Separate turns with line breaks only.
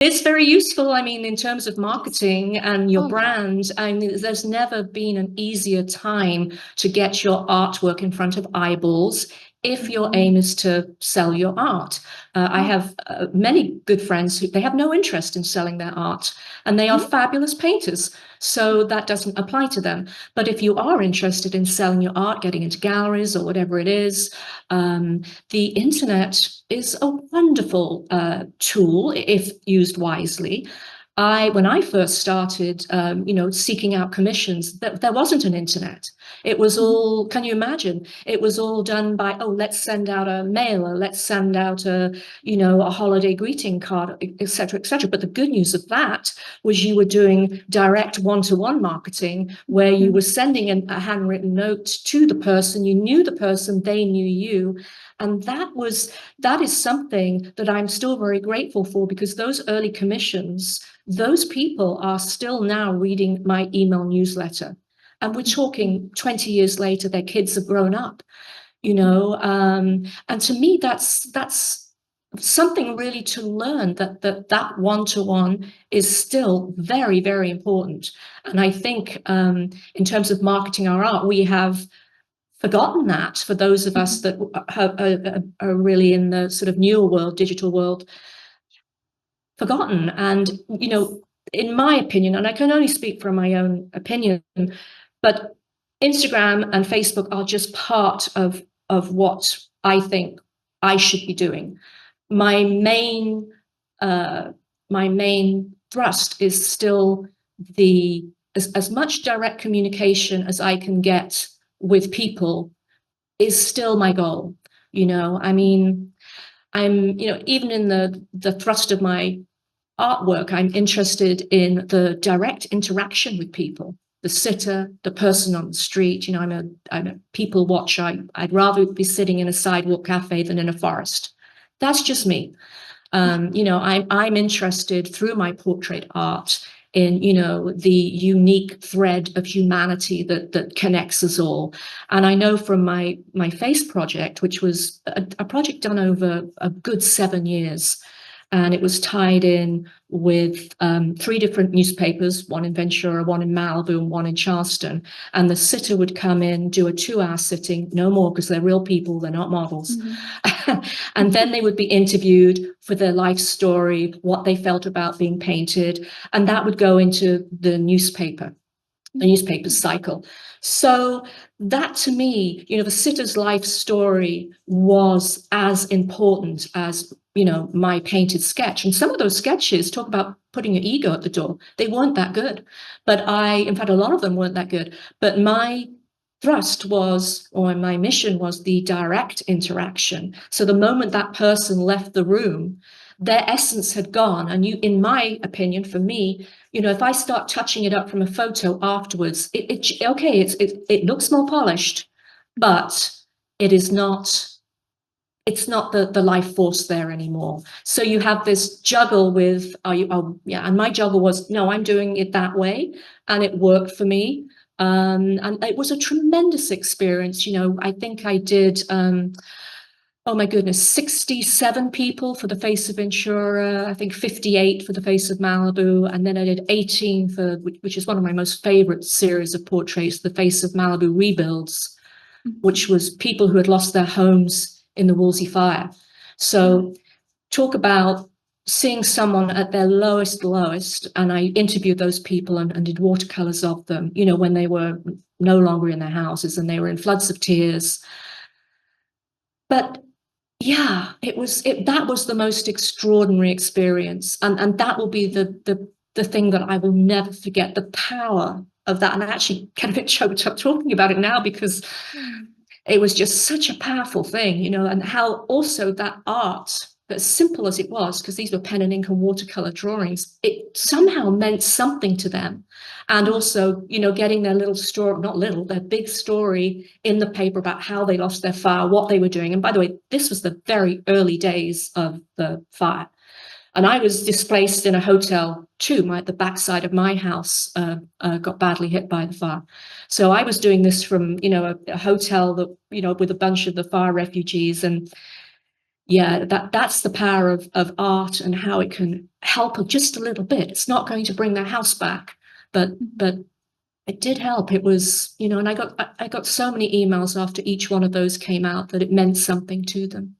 It's very useful. I mean, in terms of marketing and your
Oh,
brand, I mean, there's never been an easier time to get your artwork in front of eyeballs if your aim is to sell your art. I have many good friends who they have no interest in selling their art, and they are fabulous painters. So that doesn't apply to them. But if you are interested in selling your art, getting into galleries or whatever it is, the internet is a wonderful tool if used wisely. When I first started, seeking out commissions, there wasn't an internet. It was all, can you imagine? It was all done by, oh, let's send out a mailer, let's send out a holiday greeting card, et cetera, et cetera. But the good news of that was you were doing direct one-to-one marketing where you were sending a handwritten note to the person. You knew the person, they knew you. And that is something that I'm still very grateful for, because those early commissions, those people are still now reading my email newsletter. And we're talking 20 years later, their kids have grown up, and to me, that's something really to learn, that one-to-one is still very, very important. And I think in terms of marketing our art, we have forgotten that, for those of us that are really in the sort of newer world, digital world, forgotten. And, in my opinion, and I can only speak from my own opinion, but Instagram and Facebook are just part of what I think I should be doing. My main thrust is still as much direct communication as I can get with people is still my goal. I mean, I'm, even in the thrust of my artwork, I'm interested in the direct interaction with people, the sitter, the person on the street. I'm a people watcher. I'd rather be sitting in a sidewalk cafe than in a forest. That's just me. I'm interested through my portrait art in, the unique thread of humanity that connects us all. And I know from my face project, which was a project done over a good 7 years, and it was tied in with 3 different newspapers, one in Ventura, one in Malibu, and one in Charleston. And the sitter would come in, do a 2-hour sitting, no more, because they're real people, they're not models. And then they would be interviewed for their life story, what they felt about being painted, and that would go into the newspaper cycle. So that, to me, the sitter's life story was as important as, my painted sketch. And some of those sketches talk about putting your ego at the door. They weren't that good. But in fact, a lot of them weren't that good. But my thrust was, or my mission was, the direct interaction. So the moment that person left the room, their essence had gone. And in my opinion, for me, if I start touching it up from a photo afterwards, it looks more polished, but it's not the life force there anymore. So you have this juggle with, and my juggle was, no, I'm doing it that way, and it worked for me. And it was a tremendous experience. I think I did, oh my goodness, 67 people for the face of Ventura, I think 58 for the face of Malibu, and then I did 18 which is one of my most favorite series of portraits, the face of Malibu rebuilds, which was people who had lost their homes in the Woolsey fire. So talk about seeing someone at their lowest, and I interviewed those people and did watercolors of them, when they were no longer in their houses and they were in floods of tears. But yeah, that was the most extraordinary experience. And that will be the thing that I will never forget, the power of that. And I actually get a bit choked up talking about it now, because it was just such a powerful thing, and how also that art, as simple as it was, because these were pen and ink and watercolor drawings, it somehow meant something to them. And also, getting their little story, their big story in the paper about how they lost their fire, what they were doing. And by the way, this was the very early days of the fire. And I was displaced in a hotel too. The backside of my house got badly hit by the fire. So I was doing this from, a hotel that, with a bunch of the fire refugees. And yeah, that's the power of art, and how it can help just a little bit. It's not going to bring their house back, but it did help. It was, and I got so many emails after each one of those came out that it meant something to them.